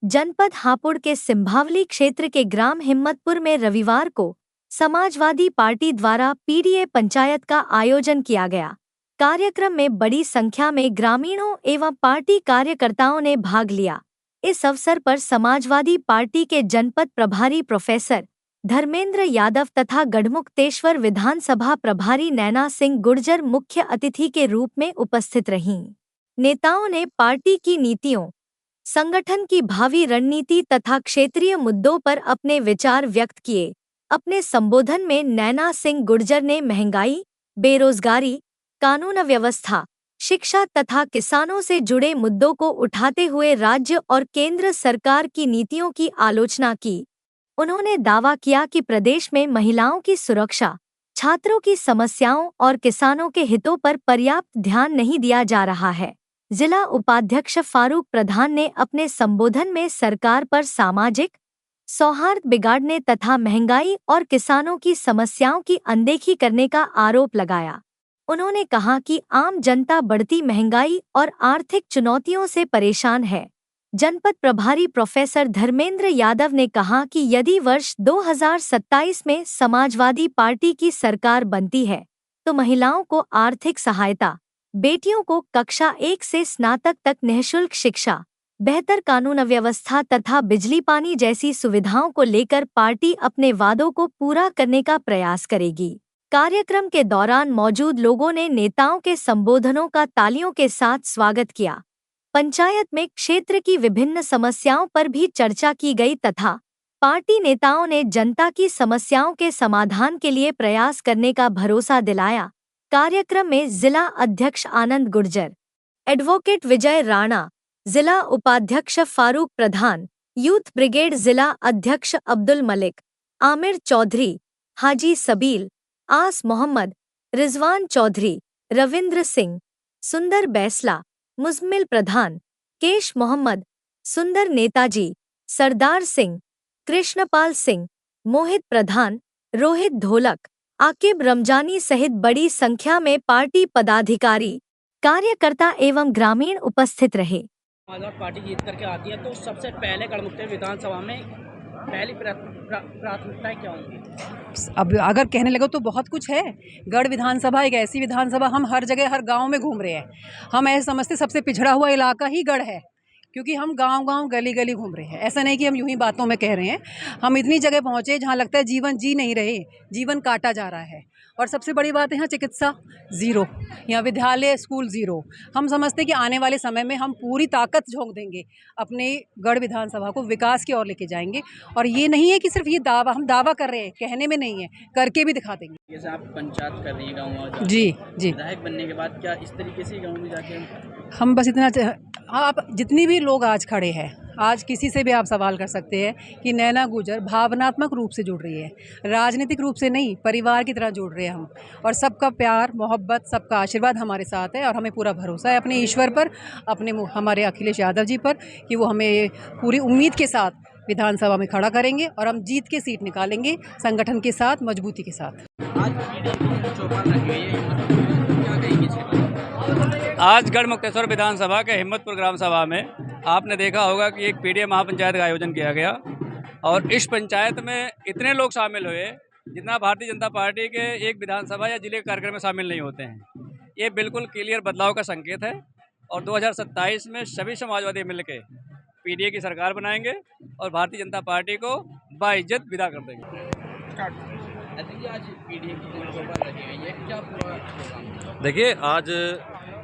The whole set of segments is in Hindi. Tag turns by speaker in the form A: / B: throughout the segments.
A: जनपद हापुड़ के सिंभावली क्षेत्र के ग्राम हिम्मतपुर में रविवार को समाजवादी पार्टी द्वारा पीडीए पंचायत का आयोजन किया गया। कार्यक्रम में बड़ी संख्या में ग्रामीणों एवं पार्टी कार्यकर्ताओं ने भाग लिया। इस अवसर पर समाजवादी पार्टी के जनपद प्रभारी प्रोफेसर धर्मेंद्र यादव तथा गढ़मुक्तेश्वर विधानसभा प्रभारी नैना सिंह गुर्जर मुख्य अतिथि के रूप में उपस्थित रहीं। नेताओं ने पार्टी की नीतियों, संगठन की भावी रणनीति तथा क्षेत्रीय मुद्दों पर अपने विचार व्यक्त किए। अपने संबोधन में नैना सिंह गुर्जर ने महंगाई, बेरोजगारी, कानून व्यवस्था, शिक्षा तथा किसानों से जुड़े मुद्दों को उठाते हुए राज्य और केंद्र सरकार की नीतियों की आलोचना की। उन्होंने दावा किया कि प्रदेश में महिलाओं की सुरक्षा, छात्रों की समस्याओं और किसानों के हितों पर पर्याप्त ध्यान नहीं दिया जा रहा है। जिला उपाध्यक्ष फारूक प्रधान ने अपने संबोधन में सरकार पर सामाजिक सौहार्द बिगाड़ने तथा महंगाई और किसानों की समस्याओं की अनदेखी करने का आरोप लगाया। उन्होंने कहा कि आम जनता बढ़ती महंगाई और आर्थिक चुनौतियों से परेशान है। जनपद प्रभारी प्रोफेसर धर्मेंद्र यादव ने कहा कि यदि वर्ष 2027 में समाजवादी पार्टी की सरकार बनती है तो महिलाओं को आर्थिक सहायता, बेटियों को कक्षा 1 से स्नातक तक निःशुल्क शिक्षा, बेहतर कानून व्यवस्था तथा बिजली पानी जैसी सुविधाओं को लेकर पार्टी अपने वादों को पूरा करने का प्रयास करेगी। कार्यक्रम के दौरान मौजूद लोगों ने नेताओं के संबोधनों का तालियों के साथ स्वागत किया। पंचायत में क्षेत्र की विभिन्न समस्याओं पर भी चर्चा की गई तथा पार्टी नेताओं ने जनता की समस्याओं के समाधान के लिए प्रयास करने का भरोसा दिलाया। कार्यक्रम में जिला अध्यक्ष आनंद गुर्जर, एडवोकेट विजय राणा, जिला उपाध्यक्ष फारूक प्रधान, यूथ ब्रिगेड जिला अध्यक्ष अब्दुल मलिक, आमिर चौधरी, हाजी सबील, आस मोहम्मद, रिजवान चौधरी, रविंद्र सिंह, सुंदर बैसला, मुजम्मिल प्रधान, केश मोहम्मद, सुंदर नेताजी, सरदार सिंह, कृष्णपाल सिंह, मोहित प्रधान, रोहित ढोलक, आकिब रमजानी सहित बड़ी संख्या में पार्टी पदाधिकारी, कार्यकर्ता एवं ग्रामीण उपस्थित रहे।
B: पार्टी जीत करके आती है तो सबसे पहले गढ़मुक्तेश्वर विधानसभा में पहली प्राथमिकताएं क्या होंगी?
C: अब अगर कहने लगे तो बहुत कुछ है। गढ़ विधानसभा एक ऐसी विधानसभा, हम हर जगह हर गांव में घूम रहे हैं। हम ऐसे समझते सबसे पिछड़ा हुआ इलाका ही गढ़ है, क्योंकि हम गांव-गांव गली-गली घूम रहे हैं। ऐसा नहीं कि हम यूं ही बातों में कह रहे हैं। हम इतनी जगह पहुंचे जहां लगता है जीवन जी नहीं रहे, जीवन काटा जा रहा है। और सबसे बड़ी बात है यहाँ चिकित्सा ज़ीरो, यहाँ विद्यालय स्कूल ज़ीरो। हम समझते हैं कि आने वाले समय में हम पूरी ताकत झोंक देंगे, अपने गढ़ विधानसभा को विकास की ओर लेके जाएंगे। और ये नहीं है कि सिर्फ ये दावा, हम दावा कर रहे हैं, कहने में नहीं है, करके भी दिखा देंगे।
B: जैसे आप पंचायत कर रही हैं गाँव,
C: जी जी,
B: विधायक बनने के बाद क्या इस तरीके से गाँव में जाके
C: हम बस इतना आप जितनी भी लोग आज खड़े हैं, आज किसी से भी आप सवाल कर सकते हैं कि नैना गुर्जर भावनात्मक रूप से जुड़ रही है, राजनीतिक रूप से नहीं, परिवार की तरह जुड़ रहे हैं हम। और सबका प्यार, मोहब्बत, सबका आशीर्वाद हमारे साथ है और हमें पूरा भरोसा है अपने ईश्वर पर, अपने हमारे अखिलेश यादव जी पर, कि वो हमें पूरी उम्मीद के साथ विधानसभा में खड़ा करेंगे और हम जीत के सीट निकालेंगे, संगठन के साथ, मजबूती के साथ।
D: आज गढ़मुक्तेश्वर विधानसभा के हिम्मतपुर ग्राम सभा में आपने देखा होगा कि एक पीडीए महापंचायत का आयोजन किया गया और इस पंचायत में इतने लोग शामिल हुए जितना भारतीय जनता पार्टी के एक विधानसभा या जिले के कार्यक्रम में शामिल नहीं होते हैं। ये बिल्कुल क्लियर बदलाव का संकेत है और 2027 में सभी समाजवादी मिलकर पीडीए की सरकार बनाएंगे और भारतीय जनता पार्टी को बाइज्जत विदा कर देंगे।
E: देखिए, आज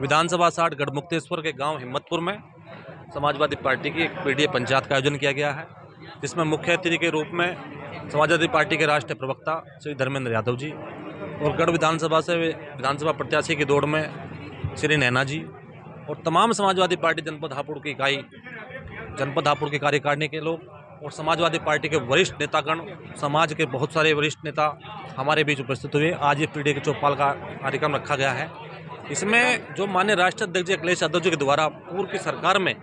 E: विधानसभा 60 गढ़मुक्तेश्वर के गांव हिम्मतपुर में समाजवादी पार्टी की एक पीडीए पंचायत का आयोजन किया गया है, जिसमें मुख्य अतिथि के रूप में समाजवादी पार्टी के राष्ट्रीय प्रवक्ता श्री धर्मेंद्र यादव जी और गढ़ विधानसभा से विधानसभा प्रत्याशी की दौड़ में श्री नैना जी और तमाम समाजवादी पार्टी जनपद हापुड़ की इकाई, जनपद हापुड़ की कार्यकारिणी के लोग और समाजवादी पार्टी के वरिष्ठ नेतागण, समाज के बहुत सारे वरिष्ठ नेता हमारे बीच उपस्थित हुए। आज ये पीडीए के चौपाल का कार्यक्रम रखा गया है। इसमें जो माननीय राष्ट्रीय अध्यक्ष अखिलेश यादव जी के द्वारा पूर्व की सरकार में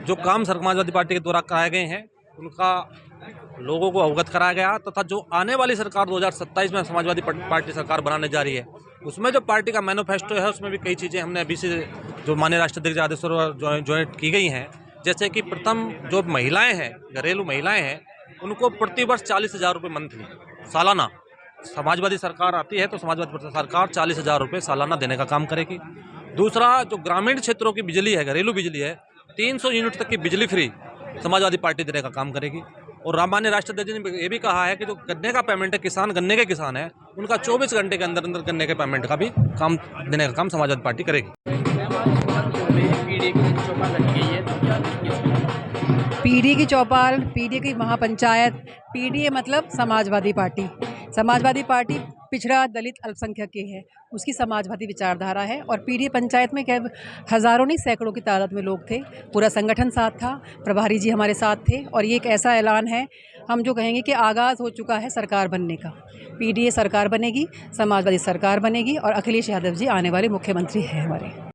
E: जो काम समाजवादी पार्टी के द्वारा कराए गए हैं, उनका लोगों को अवगत कराया गया तथा जो आने वाली सरकार 2027 में समाजवादी पार्टी सरकार बनाने जा रही है, उसमें जो पार्टी का मैनिफेस्टो है उसमें भी कई चीज़ें हमने अभी से जो माननीय राष्ट्रीय अध्यक्ष आदेश ज्वाइंट की गई हैं जैसे कि प्रथम जो महिलाएं हैं, घरेलू महिलाएं हैं, उनको प्रतिवर्ष 40,000 रुपये मंथली सालाना, समाजवादी सरकार आती है तो समाजवादी सरकार 40,000 रुपये सालाना देने का काम करेगी। दूसरा, जो ग्रामीण क्षेत्रों की बिजली है, घरेलू बिजली है, 300 यूनिट तक की बिजली फ्री समाजवादी पार्टी देने का काम करेगी। और रामान्य राष्ट्रपति जी ने ये भी कहा है कि जो गन्ने का पेमेंट है, किसान गन्ने के किसान है, उनका 24 घंटे के अंदर अंदर गन्ने के पेमेंट का भी काम देने का काम समाजवादी पार्टी करेगी।
C: पीढ़ी की चौपाल, पीढ़ी की महापंचायत, पीढ़ी मतलब समाजवादी पार्टी। समाजवादी पार्टी पिछड़ा, दलित, अल्पसंख्यक की है, उसकी समाजवादी विचारधारा है। और पीढ़ी पंचायत में क्या हज़ारों नहीं सैकड़ों की तादाद में लोग थे, पूरा संगठन साथ था, प्रभारी जी हमारे साथ थे। और ये एक ऐसा ऐलान है, हम जो कहेंगे कि आगाज़ हो चुका है सरकार बनने का। पीडीए सरकार बनेगी, समाजवादी सरकार बनेगी और अखिलेश यादव जी आने वाले मुख्यमंत्री हैं हमारे।